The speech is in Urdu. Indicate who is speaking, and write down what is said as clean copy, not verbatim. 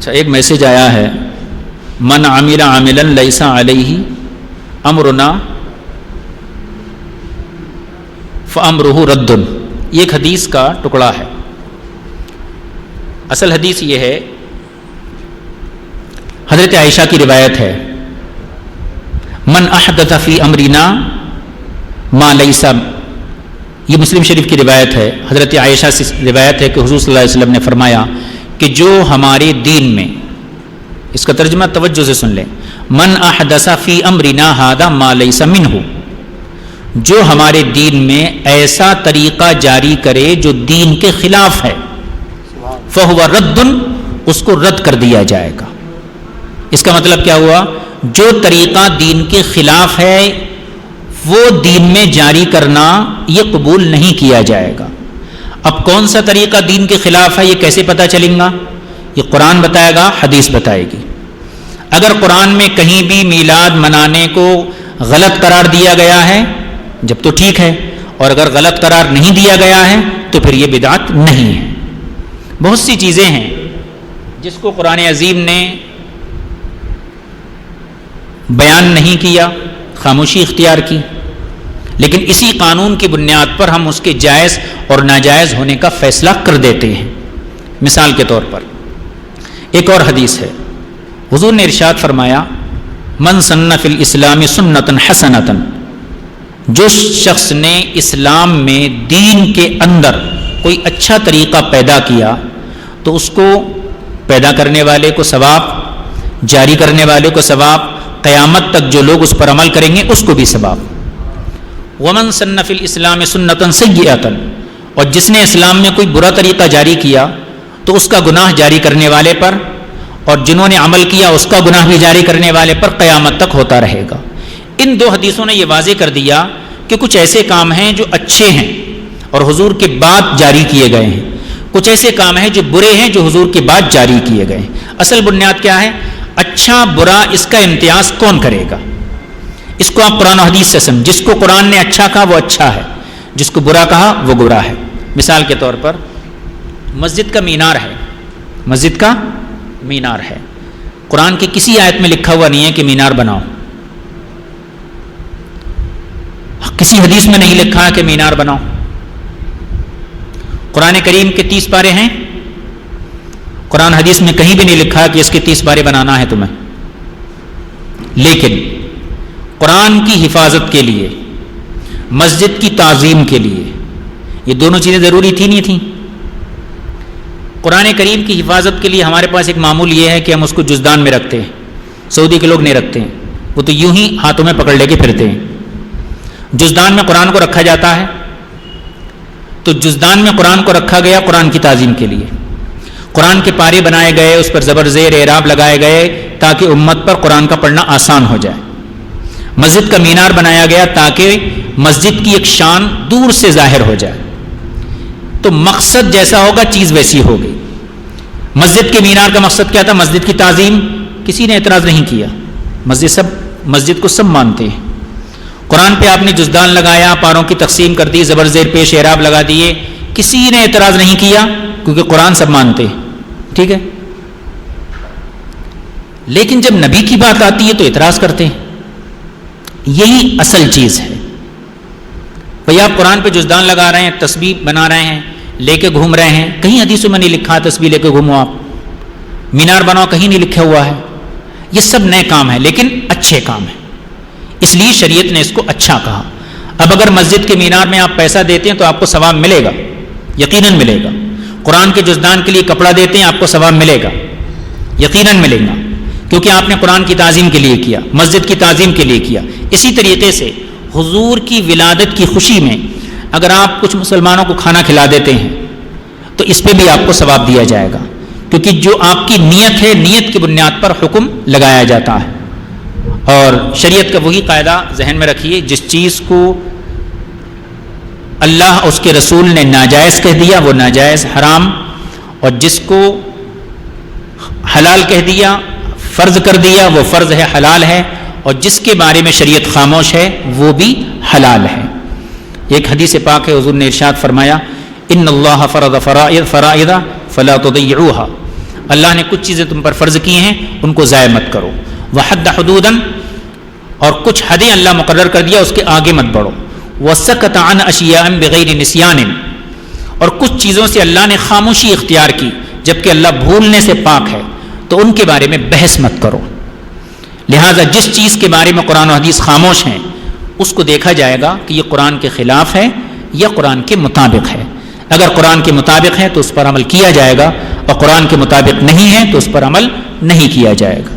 Speaker 1: اچھا، ایک میسج آیا ہے، من عمل عملا لیس علیہ امرنا فامرہ رد. یہ ایک حدیث کا ٹکڑا ہے. اصل حدیث یہ ہے، حضرت عائشہ کی روایت ہے، من احدث فی امرنا ما لیس. یہ مسلم شریف کی روایت ہے، حضرت عائشہ سے روایت ہے کہ حضور صلی اللہ علیہ وسلم نے فرمایا کہ جو ہمارے دین میں، اس کا ترجمہ توجہ سے سن لیں، من احدث فی امرنا ھذا ما لیس منہ، جو ہمارے دین میں ایسا طریقہ جاری کرے جو دین کے خلاف ہے، فہو رد، اس کو رد کر دیا جائے گا. اس کا مطلب کیا ہوا؟ جو طریقہ دین کے خلاف ہے وہ دین میں جاری کرنا یہ قبول نہیں کیا جائے گا. اب کون سا طریقہ دین کے خلاف ہے یہ کیسے پتہ چلیں گا؟ یہ قرآن بتائے گا، حدیث بتائے گی. اگر قرآن میں کہیں بھی میلاد منانے کو غلط قرار دیا گیا ہے جب تو ٹھیک ہے، اور اگر غلط قرار نہیں دیا گیا ہے تو پھر یہ بدعت نہیں ہے. بہت سی چیزیں ہیں جس کو قرآن عظیم نے بیان نہیں کیا، خاموشی اختیار کی، لیکن اسی قانون کی بنیاد پر ہم اس کے جائز اور ناجائز ہونے کا فیصلہ کر دیتے ہیں. مثال کے طور پر ایک اور حدیث ہے، حضور نے ارشاد فرمایا، من سن فی الاسلام سنتا حسنتا، جو شخص نے اسلام میں دین کے اندر کوئی اچھا طریقہ پیدا کیا تو اس کو پیدا کرنے والے کو ثواب، جاری کرنے والے کو ثواب، قیامت تک جو لوگ اس پر عمل کریں گے اس کو بھی ثواب. ومن سن فی الاسلام سنتا سیئتا، اور جس نے اسلام میں کوئی برا طریقہ جاری کیا تو اس کا گناہ جاری کرنے والے پر، اور جنہوں نے عمل کیا اس کا گناہ بھی جاری کرنے والے پر قیامت تک ہوتا رہے گا. ان دو حدیثوں نے یہ واضح کر دیا کہ کچھ ایسے کام ہیں جو اچھے ہیں اور حضور کے بعد جاری کیے گئے ہیں، کچھ ایسے کام ہیں جو برے ہیں جو حضور کے بعد جاری کیے گئے ہیں. اصل بنیاد کیا ہے؟ اچھا برا، اس کا امتیاز کون کرے گا؟ اس کو آپ قرآن و حدیث سے سمجھ. جس کو قرآن نے اچھا کہا وہ اچھا ہے، جس کو برا کہا وہ برا ہے. مثال کے طور پر مسجد کا مینار ہے، مسجد کا مینار ہے، قرآن کی کسی آیت میں لکھا ہوا نہیں ہے کہ مینار بناؤ، کسی حدیث میں نہیں لکھا ہے کہ مینار بناؤ. قرآن کریم کے 30 پارے ہیں، قرآن حدیث میں کہیں بھی نہیں لکھا کہ اس کے 30 پارے بنانا ہے تمہیں. لیکن قرآن کی حفاظت کے لیے، مسجد کی تعظیم کے لیے یہ دونوں چیزیں ضروری تھی نہیں تھیں. قرآن کریم کی حفاظت کے لیے ہمارے پاس ایک معمول یہ ہے کہ ہم اس کو جزدان میں رکھتے ہیں. سعودی کے لوگ نہیں رکھتے ہیں، وہ تو یوں ہی ہاتھوں میں پکڑ لے کے پھرتے ہیں. جزدان میں قرآن کو رکھا جاتا ہے، تو جزدان میں قرآن کو رکھا گیا قرآن کی تعظیم کے لیے. قرآن کے پارے بنائے گئے، اس پر زبر زیر اعراب لگائے گئے تاکہ امت پر قرآن کا پڑھنا آسان ہو جائے. مسجد کا مینار بنایا گیا تاکہ مسجد کی ایک شان دور سے ظاہر ہو جائے. تو مقصد جیسا ہوگا چیز ویسی ہوگی. مسجد کے مینار کا مقصد کیا تھا؟ مسجد کی تعظیم. کسی نے اعتراض نہیں کیا، مسجد کو سب مانتے ہیں. قرآن پہ آپ نے جزدان لگایا، پاروں کی تقسیم کر دی، زبر زیر پیش اعراب لگا دیے، کسی نے اعتراض نہیں کیا کیونکہ قرآن سب مانتے ہیں. ٹھیک ہے. لیکن جب نبی کی بات آتی ہے تو اعتراض کرتے ہیں. یہی اصل چیز ہے. بھئی آپ قرآن پہ جزدان لگا رہے ہیں، تسبیح بنا رہے ہیں، لے کے گھوم رہے ہیں، کہیں حدیثوں میں نہیں لکھا تسبیح لے کے گھومو آپ. مینار بناؤ کہیں نہیں لکھا ہوا ہے. یہ سب نئے کام ہیں لیکن اچھے کام ہیں، اس لیے شریعت نے اس کو اچھا کہا. اب اگر مسجد کے مینار میں آپ پیسہ دیتے ہیں تو آپ کو ثواب ملے گا، یقیناً ملے گا. قرآن کے جزدان کے لیے کپڑا دیتے ہیں، آپ کو ثواب ملے گا، یقیناً ملے گا، کیونکہ آپ نے قرآن کی تعظیم کے لیے کیا، مسجد کی تعظیم کے لیے کیا. اسی طریقے سے حضور کی ولادت کی خوشی میں اگر آپ کچھ مسلمانوں کو کھانا کھلا دیتے ہیں تو اس پہ بھی آپ کو ثواب دیا جائے گا، کیونکہ جو آپ کی نیت ہے، نیت کی بنیاد پر حکم لگایا جاتا ہے. اور شریعت کا وہی قاعدہ ذہن میں رکھیے، جس چیز کو اللہ اس کے رسول نے ناجائز کہہ دیا وہ ناجائز حرام، اور جس کو حلال کہہ دیا، فرض کر دیا، وہ فرض ہے، حلال ہے، اور جس کے بارے میں شریعت خاموش ہے وہ بھی حلال ہے. ایک حدیث پاک ہے، حضور نے ارشاد فرمایا، ان اللہ فرض فرائض فلا تضيعوها، اللہ نے کچھ چیزیں تم پر فرض کی ہیں ان کو ضائع مت کرو. وحد حدوداً اور کچھ حدیں اللہ مقرر کر دیا اس کے آگے مت بڑھو. وسکت عن اشیاء بغیر نسیان اور کچھ چیزوں سے اللہ نے خاموشی اختیار کی جبکہ اللہ بھولنے سے پاک ہے تو ان کے بارے میں بحث مت کرو. لہٰذا جس چیز کے بارے میں قرآن و حدیث خاموش ہیں اس کو دیکھا جائے گا کہ یہ قرآن کے خلاف ہے یا قرآن کے مطابق ہے. اگر قرآن کے مطابق ہے تو اس پر عمل کیا جائے گا اور قرآن کے مطابق نہیں ہے تو اس پر عمل نہیں کیا جائے گا.